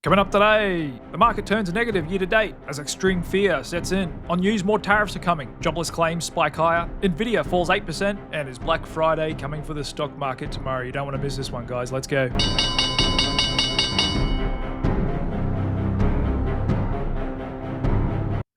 Coming up today, the market turns negative year to date as extreme fear sets in. On news, more tariffs are coming, jobless claims spike higher, Nvidia falls 8%, and is Black Friday coming for the stock market tomorrow? You don't want to miss this one, guys. Let's go.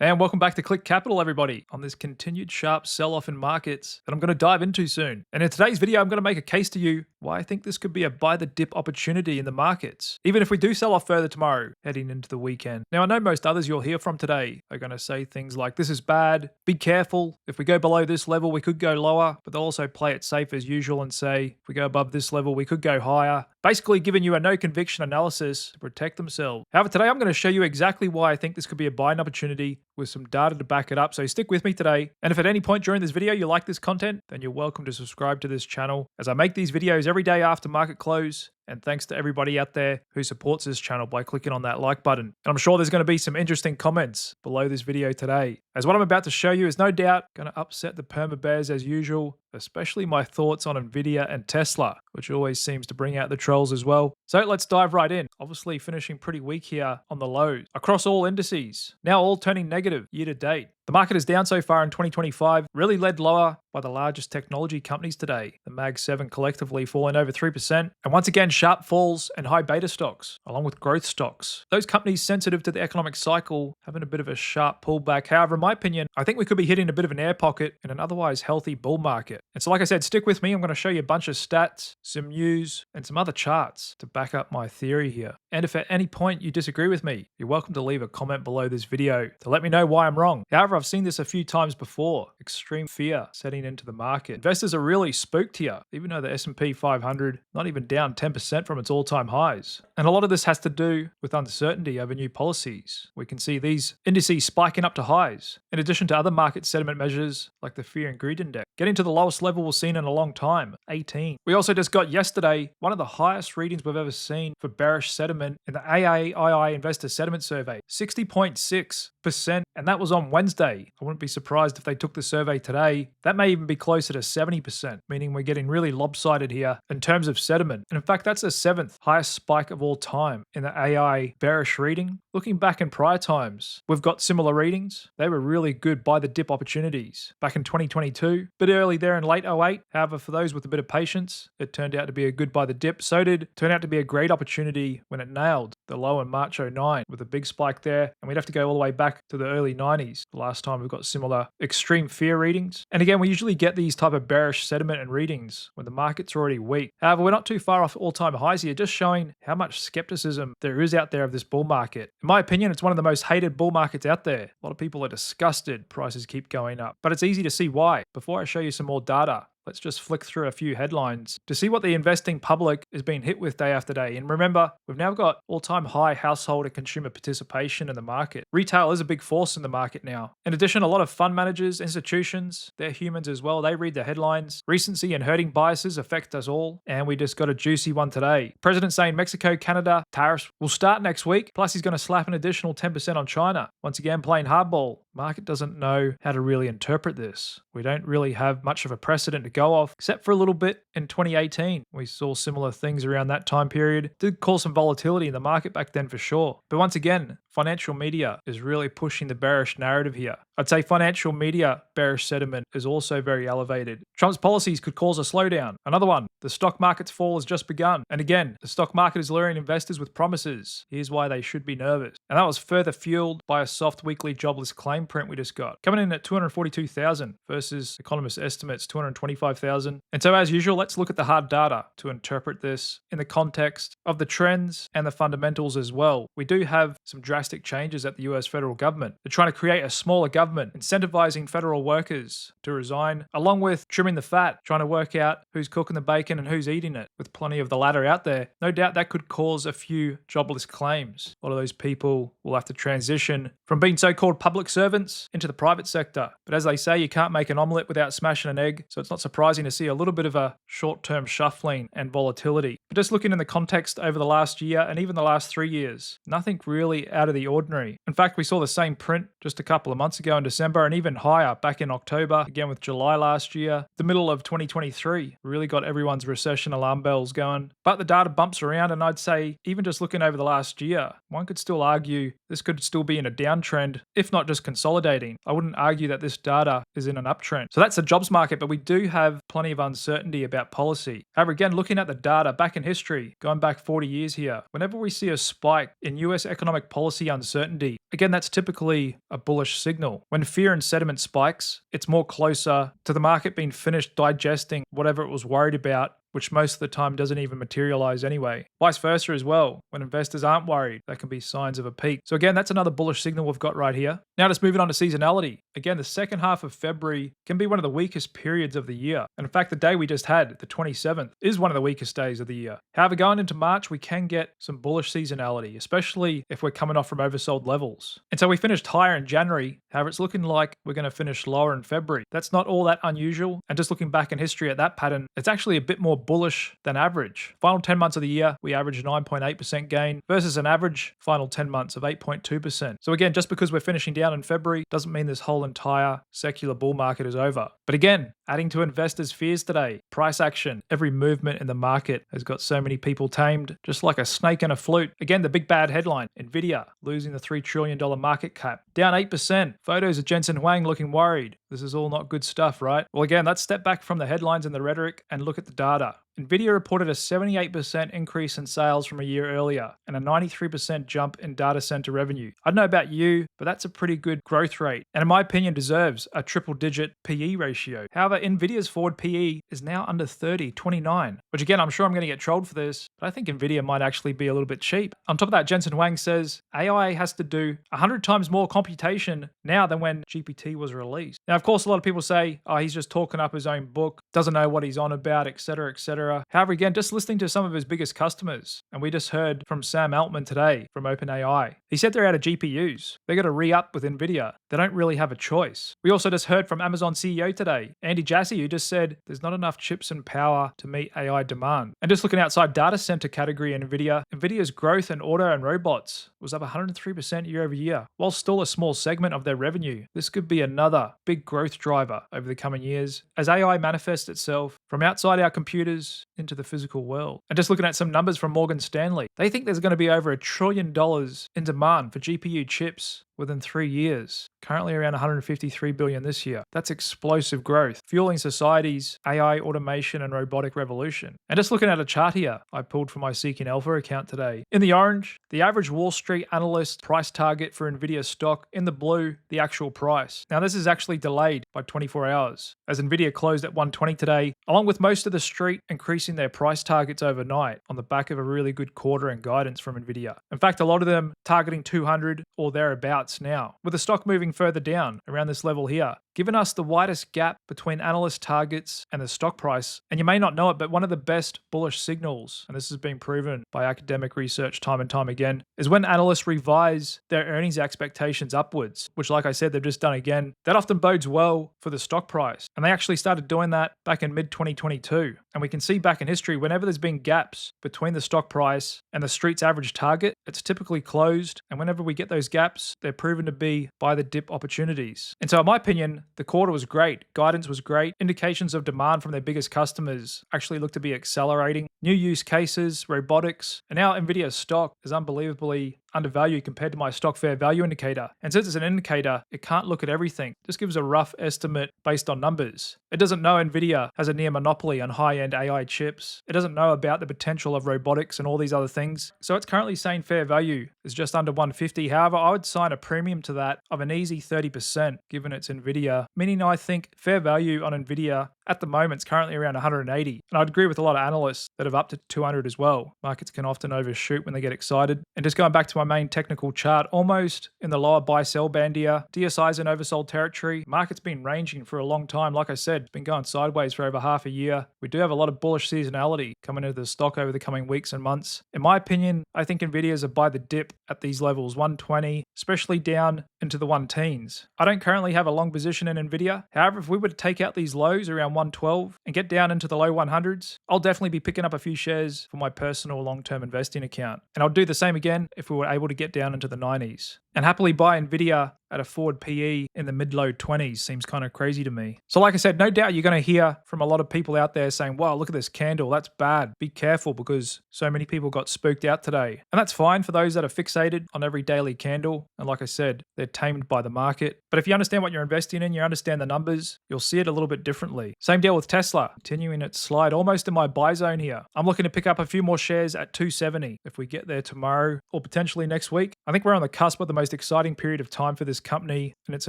And welcome back to Click Capital, everybody, on this continued sharp sell-off in markets that I'm going to dive into soon. And in today's video, I'm going to make a case to you why I think this could be a buy the dip opportunity in the markets, even if we do sell off further tomorrow, heading into the weekend. Now, I know most others you'll hear from today are going to say things like, this is bad, be careful, if we go below this level, we could go lower, but they'll also play it safe as usual and say, if we go above this level, we could go higher, basically giving you a no conviction analysis to protect themselves. However, today I'm going to show you exactly why I think this could be a buying opportunity with some data to back it up, so stick with me today. And if at any point during this video you like this content, then you're welcome to subscribe to this channel, as I make these videos every day after market close. And thanks to everybody out there who supports this channel by clicking on that like button. And I'm sure there's going to be some interesting comments below this video today, as what I'm about to show you is no doubt going to upset the perma bears as usual, especially my thoughts on Nvidia and Tesla, which always seems to bring out the trolls as well. So let's dive right in. Obviously finishing pretty weak here on the lows across all indices, now all turning negative year to date. The market is down so far in 2025, really led lower by the largest technology companies today, the Mag 7 collectively falling over 3%, and once again sharp falls and high beta stocks, along with growth stocks. Those companies sensitive to the economic cycle having a bit of a sharp pullback. However, in my opinion, I think we could be hitting a bit of an air pocket in an otherwise healthy bull market. And so like I said, stick with me, I'm going to show you a bunch of stats, some news, and some other charts to back up my theory here. And if at any point you disagree with me, you're welcome to leave a comment below this video to let me know why I'm wrong. However, I've seen this a few times before, extreme fear setting into the market. Investors are really spooked here, even though the S&P 500 not even down 10% from its all-time highs. And a lot of this has to do with uncertainty over new policies. We can see these indices spiking up to highs, in addition to other market sentiment measures like the Fear and Greed Index, getting to the lowest level we've seen in a long time, 18. We also just got yesterday one of the highest readings we've ever seen for bearish sentiment in the AAPL Investor Sentiment Survey, 60.6%, and that was on Wednesday. I wouldn't be surprised if they took the survey today. That may even be closer to 70%, meaning we're getting really lopsided here in terms of sentiment. And in fact, that's the 7th highest spike of all time in the AI bearish reading. Looking back in prior times, we've got similar readings. They were really good buy the dip opportunities back in 2022, bit early there in late 08. However, for those with a bit of patience, it turned out to be a good buy the dip. So did turn out to be a great opportunity when it nailed the low in March 09 with a big spike there. And we'd have to go all the way back to the early 90s. The last time we've got similar extreme fear readings. And again, we usually get these type of bearish sentiment and readings when the market's already weak. However, we're not too far off all-time highs here, just showing how much skepticism there is out there of this bull market. In my opinion, it's one of the most hated bull markets out there. A lot of people are disgusted prices keep going up, but it's easy to see why. Before I show you some more data, let's just flick through a few headlines to see what the investing public is being hit with day after day. And remember, we've now got all-time high household and consumer participation in the market. Retail is a big force in the market now. In addition, a lot of fund managers, institutions, they're humans as well. They read the headlines. Recency and herding biases affect us all. And we just got a juicy one today. President saying Mexico, Canada, tariffs will start next week. Plus, he's going to slap an additional 10% on China. Once again, playing hardball. Market doesn't know how to really interpret this. We don't really have much of a precedent to go off, except for a little bit in 2018. We saw similar things around that time period. Did cause some volatility in the market back then for sure. But once again, financial media is really pushing the bearish narrative here. I'd say financial media bearish sentiment is also very elevated. Trump's policies could cause a slowdown. Another one, the stock market's fall has just begun. And again, the stock market is luring investors with promises. Here's why they should be nervous. And that was further fueled by a soft weekly jobless claim print we just got, coming in at 242,000 versus economist estimates 225,000. And so as usual, let's look at the hard data to interpret this in the context of the trends and the fundamentals as well. We do have some drastic changes at the US federal government. They're trying to create a smaller government, incentivizing federal workers to resign, along with trimming the fat, trying to work out who's cooking the bacon and who's eating it, with plenty of the latter out there. No doubt that could cause a few jobless claims. A lot of those people will have to transition from being so-called public servants into the private sector. But as they say, you can't make an omelette without smashing an egg, so it's not surprising to see a little bit of a short-term shuffling and volatility. But just looking in the context over the last year and even the last 3 years, nothing really out of the ordinary. In fact, we saw the same print just a couple of months ago in December and even higher back in October, again with July last year. The middle of 2023 really got everyone's recession alarm bells going. But the data bumps around, and I'd say even just looking over the last year, one could still argue this could still be in a downtrend, if not just consolidating. I wouldn't argue that this data is in an uptrend. So that's the jobs market, but we do have plenty of uncertainty about policy. However, again, looking at the data back in history, going back 40 years here, whenever we see a spike in US economic policy uncertainty, again, that's typically a bullish signal. When fear and sentiment spikes, it's more closer to the market being finished digesting whatever it was worried about, which most of the time doesn't even materialize anyway. Vice versa as well. When investors aren't worried, that can be signs of a peak. So again, that's another bullish signal we've got right here. Now just moving on to seasonality. Again, the second half of February can be one of the weakest periods of the year. And in fact, the day we just had, the 27th, is one of the weakest days of the year. However, going into March, we can get some bullish seasonality, especially if we're coming off from oversold levels. And so we finished higher in January. However, it's looking like we're going to finish lower in February. That's not all that unusual. And just looking back in history at that pattern, it's actually a bit more bullish than average. Final 10 months of the year, we averaged 9.8% gain versus an average final 10 months of 8.2%. So again, just because we're finishing down in February doesn't mean this whole entire secular bull market is over. But again, adding to investors' fears today, price action. Every movement in the market has got so many people tamed, just like a snake in a flute. Again, the big bad headline, Nvidia losing the $3 trillion market cap, down 8%. Photos of Jensen Huang looking worried. This is all not good stuff, right? Well, again, let's step back from the headlines and the rhetoric and look at the data. Nvidia reported a 78% increase in sales from a year earlier and a 93% jump in data center revenue. I don't know about you, but that's a pretty good growth rate, and in my opinion deserves a triple-digit PE ratio. However, Nvidia's forward PE is now under 30, 29, which again, I'm sure I'm going to get trolled for this, but I think Nvidia might actually be a little bit cheap. On top of that, Jensen Huang says AI has to do 100 times more computation now than when GPT was released. Now, of course, a lot of people say, oh, he's just talking up his own book, doesn't know what he's on about, etc., etc. However, again, just listening to some of his biggest customers, and we just heard from Sam Altman today from OpenAI. He said they're out of GPUs. They're going to re-up with Nvidia. They don't really have a choice. We also just heard from Amazon CEO today, Andy Jassy, who just said there's not enough chips and power to meet AI demand. And just looking outside data center category in Nvidia's growth in auto and robots was up 103% year over year, while still a small segment of their revenue. This could be another big growth driver over the coming years as AI manifests itself from outside our computers into the physical world. And just looking at some numbers from Morgan Stanley, they think there's going to be over $1 trillion in demand for GPU chips within 3 years, currently around 153 billion this year. That's explosive growth, fueling society's AI, automation, and robotic revolution. And just looking at a chart here, I pulled from my Seeking Alpha account today. In the orange, the average Wall Street analyst price target for Nvidia stock. In the blue, the actual price. Now, this is actually delayed by 24 hours, as Nvidia closed at 120 today, along with most of the street increasing their price targets overnight on the back of a really good quarter and guidance from Nvidia. In fact, a lot of them targeting 200 or thereabouts now, with the stock moving further down around this level here, giving us the widest gap between analyst targets and the stock price. And you may not know it, but one of the best bullish signals, and this has been proven by academic research time and time again, is when analysts revise their earnings expectations upwards, which, like I said, they've just done again. That often bodes well for the stock price. And they actually started doing that back in mid-2022. And we can see back in history, whenever there's been gaps between the stock price and the street's average target, it's typically closed. And whenever we get those gaps, they're proven to be buy the dip opportunities. And so in my opinion, the quarter was great. Guidance was great. Indications of demand from their biggest customers actually look to be accelerating. New use cases, robotics, and now Nvidia's stock is unbelievably undervalued compared to my stock fair value indicator. And since it's an indicator, it can't look at everything. It just gives a rough estimate based on numbers. It doesn't know Nvidia has a near monopoly on high-end AI chips. It doesn't know about the potential of robotics and all these other things. So it's currently saying fair value is just under 150. However, I would sign a premium to that of an easy 30% given it's Nvidia, meaning I think fair value on Nvidia at the moment is currently around 180. And I'd agree with a lot of analysts that have up to 200 as well. Markets can often overshoot when they get excited. And just going back to my main technical chart, almost in the lower buy-sell band here, DSI's in oversold territory. Market's been ranging for a long time. Like I said, it's been going sideways for over half a year. We do have a lot of bullish seasonality coming into the stock over the coming weeks and months. In my opinion, I think Nvidia's a buy the dip at these levels, 120, especially down into the 110s. I don't currently have a long position in Nvidia. However, if we were to take out these lows around 112 and get down into the low 100s, I'll definitely be picking up a few shares for my personal long-term investing account. And I'll do the same again if we were able to get down into the 90s. And happily buy Nvidia at a forward PE in the mid-low 20s seems kind of crazy to me. So like I said, no doubt you're going to hear from a lot of people out there saying, wow, look at this candle, that's bad. Be careful because so many people got spooked out today. And that's fine for those that are fixated on every daily candle. And like I said, they're tamed by the market. But if you understand what you're investing in, you understand the numbers, you'll see it a little bit differently. Same deal with Tesla, continuing its slide almost in my buy zone here. I'm looking to pick up a few more shares at 270 if we get there tomorrow or potentially next week. I think we're on the cusp of the most exciting period of time for this company in its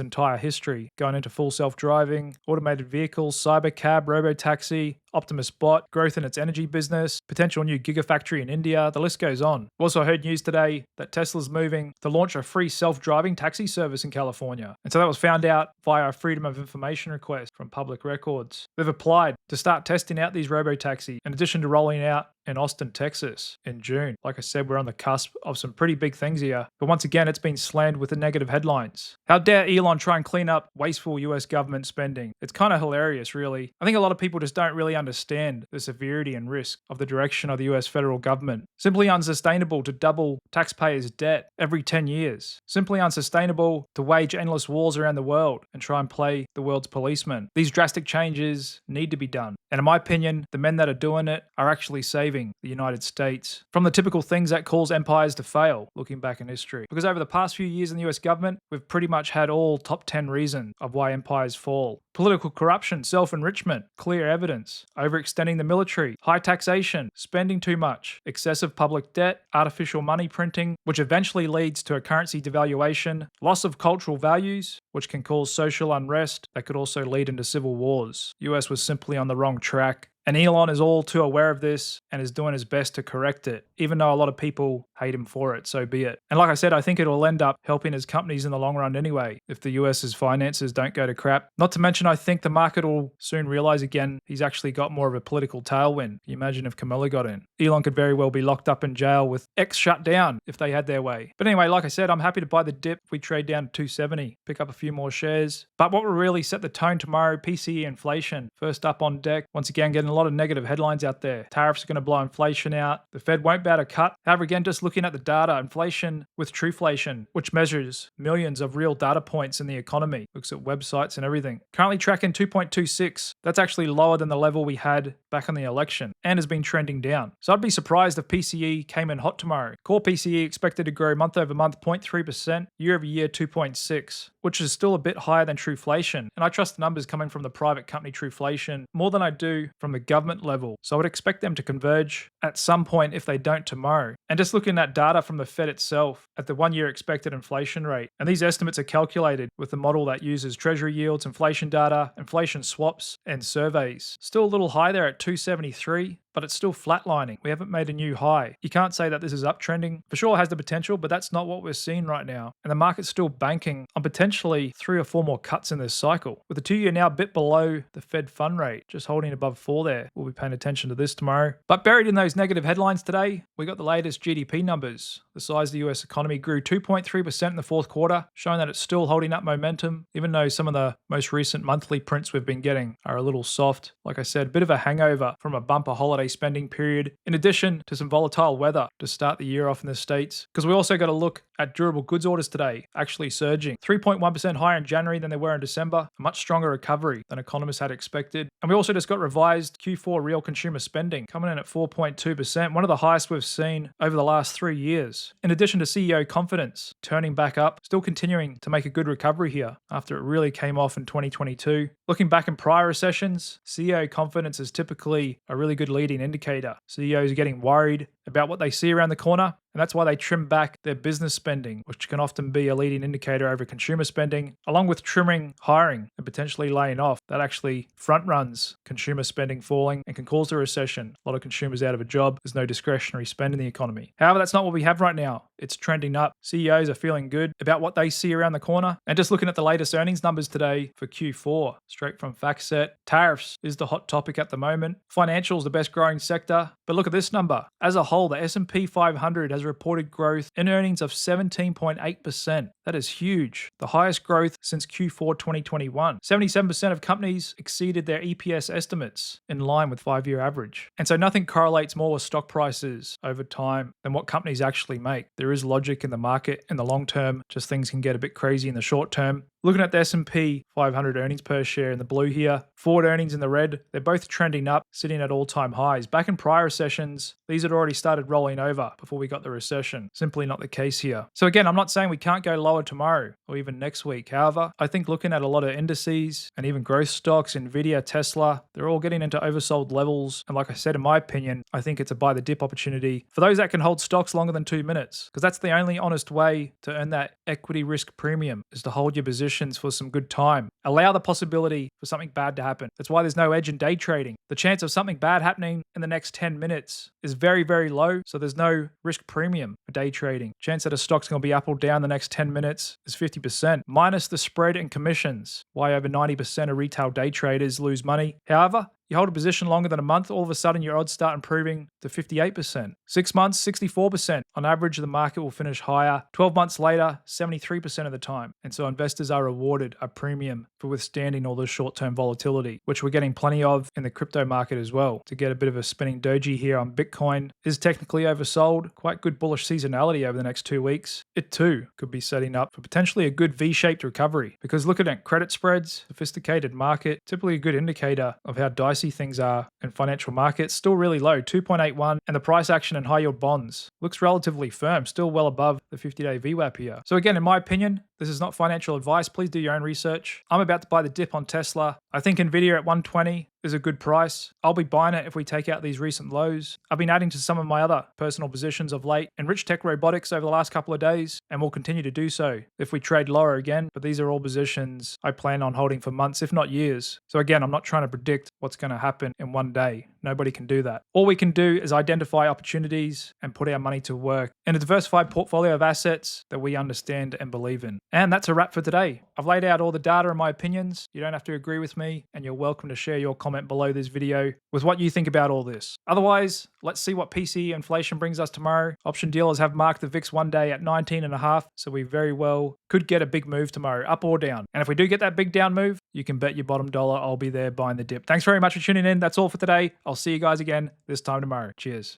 entire history, going into full self-driving, automated vehicles, cyber cab, robo-taxi, Optimus Bot, growth in its energy business, potential new gigafactory in India, the list goes on. We also heard news today that Tesla's moving to launch a free self-driving taxi service in California. And so that was found out via a Freedom of Information request from public records. They've applied to start testing out these robo-taxi in addition to rolling out in Austin, Texas in June. Like I said, we're on the cusp of some pretty big things here. But once again, it's been slammed with the negative headlines. How dare Elon try and clean up wasteful US government spending? It's kind of hilarious, really. I think a lot of people just don't really understand the severity and risk of the direction of the US federal government. Simply unsustainable to double taxpayers' debt every 10 years. Simply unsustainable to wage endless wars around the world and try and play the world's policeman. These drastic changes need to be done. And in my opinion, the men that are doing it are actually saving the United States from the typical things that cause empires to fail, looking back in history. Because over the past few years in the US government, we've pretty much had all top 10 reasons of why empires fall. Political corruption, self-enrichment, clear evidence, overextending the military, high taxation, spending too much, excessive public debt, artificial money printing, which eventually leads to a currency devaluation, loss of cultural values, which can cause social unrest that could also lead into civil wars. US was simply on the wrong track. And Elon is all too aware of this and is doing his best to correct it, even though a lot of people hate him for it, so be it. And like I said, I think it'll end up helping his companies in the long run anyway, if the US's finances don't go to crap. Not to mention, I think the market will soon realize again he's actually got more of a political tailwind. Can you imagine if Camilla got in? Elon could very well be locked up in jail with X shut down if they had their way. But anyway, like I said, I'm happy to buy the dip if we trade down to 270, pick up a few more shares. But what will really set the tone tomorrow, PCE inflation. First up on deck, once again, getting a lot of negative headlines out there. Tariffs are going to blow inflation out. The Fed won't be able to cut. However, again, just looking at the data, inflation with Truflation, which measures millions of real data points in the economy, looks at websites and everything. Currently tracking 2.26. That's actually lower than the level we had back on the election and has been trending down. So I'd be surprised if PCE came in hot tomorrow. Core PCE expected to grow month over month 0.3%, year over year 2.6%, which is still a bit higher than Truflation. And I trust the numbers coming from the private company Truflation more than I do from the government level. So I would expect them to converge at some point if they don't tomorrow. And just looking at data from the Fed itself at the 1 year expected inflation rate. And these estimates are calculated with a model that uses treasury yields, inflation data, inflation swaps, and surveys. Still a little high there at 273. But it's still flatlining. We haven't made a new high. You can't say that this is uptrending. For sure it has the potential, but that's not what we're seeing right now. And the market's still banking on potentially 3 or 4 more cuts in this cycle. With the 2 year now a bit below the Fed fund rate, just holding above 4 there. We'll be paying attention to this tomorrow. But buried in those negative headlines today, we got the latest GDP numbers. The size of the US economy grew 2.3% in the fourth quarter, showing that it's still holding up momentum, even though some of the most recent monthly prints we've been getting are a little soft. Like I said, a bit of a hangover from a bumper holiday spending period, in addition to some volatile weather to start the year off in the States. Because we also got to look at durable goods orders today, actually surging 3.1% higher in January than they were in December, a much stronger recovery than economists had expected. And we also just got revised Q4 real consumer spending, coming in at 4.2%, one of the highest we've seen over the last 3 years. In addition to CEO confidence turning back up, still continuing to make a good recovery here after it really came off in 2022. Looking back in prior recessions, CEO confidence is typically a really good leading indicator. CEOs are getting worried about what they see around the corner, and that's why they trim back their business spending, which can often be a leading indicator over consumer spending, along with trimming hiring and potentially laying off. That actually front runs consumer spending falling and can cause a recession. A lot of consumers out of a job. There's no discretionary spend in the economy. However, that's not what we have right now. It's trending up. CEOs are feeling good about what they see around the corner. And just looking at the latest earnings numbers today for Q4, straight from FactSet, tariffs is the hot topic at the moment. Financials, the best growing sector. But look at this number. As a whole, the S&P 500 has reported growth in earnings of 17.8%. That is huge. The highest growth since Q4 2021. 77% of companies exceeded their EPS estimates in line with 5-year average. And so nothing correlates more with stock prices over time than what companies actually make. There is logic in the market in the long term, just things can get a bit crazy in the short term. Looking at the S&P 500 earnings per share in the blue here, forward earnings in the red, they're both trending up, sitting at all-time highs. Back in prior recessions, these had already started rolling over before we got the recession. Simply not the case here. So again, I'm not saying we can't go lower tomorrow or even next week. However, I think looking at a lot of indices and even growth stocks, Nvidia, Tesla, they're all getting into oversold levels. And like I said, in my opinion, I think it's a buy the dip opportunity for those that can hold stocks longer than 2 minutes, because that's the only honest way to earn that equity risk premium, is to hold your positions for some good time. Allow the possibility for something bad to happen. That's why there's no edge in day trading. The chance of something bad happening in the next 10 minutes is very, very low, so there's no risk premium for day trading. Chance that a stock's going to be up or down the next 10 minutes is 50%, minus the spread and commissions, why over 90% of retail day traders lose money. However, you hold a position longer than a month, all of a sudden your odds start improving to 58%. 6 months, 64%. On average, the market will finish higher. 12 months later, 73% of the time. And so investors are rewarded a premium for withstanding all this short-term volatility, which we're getting plenty of in the crypto market as well. To get a bit of a spinning doji here on Bitcoin is technically oversold. Quite good bullish seasonality over the next 2 weeks. It too could be setting up for potentially a good V-shaped recovery, because looking at credit spreads, sophisticated market, typically a good indicator of how dicey things are in financial markets. Still really low, 2.81, and the price action in high yield bonds looks relatively firm, still well above the 50-day VWAP here. So again, in my opinion, this is not financial advice. Please do your own research. I'm about to buy the dip on Tesla. I think Nvidia at 120 is a good price. I'll be buying it if we take out these recent lows. I've been adding to some of my other personal positions of late in rich tech robotics over the last couple of days, and will continue to do so if we trade lower again. But these are all positions I plan on holding for months, if not years. So again, I'm not trying to predict what's going to happen in one day. Nobody can do that. All we can do is identify opportunities and put our money to work in a diversified portfolio of assets that we understand and believe in. And that's a wrap for today. I've laid out all the data and my opinions. You don't have to agree with me, and you're welcome to share your comment below this video with what you think about all this. Otherwise, let's see what PCE inflation brings us tomorrow. Option dealers have marked the VIX one day at 19.5, so we very well could get a big move tomorrow, up or down. And if we do get that big down move, you can bet your bottom dollar I'll be there buying the dip. Thanks very much for tuning in. That's all for today. I'll see you guys again this time tomorrow. Cheers.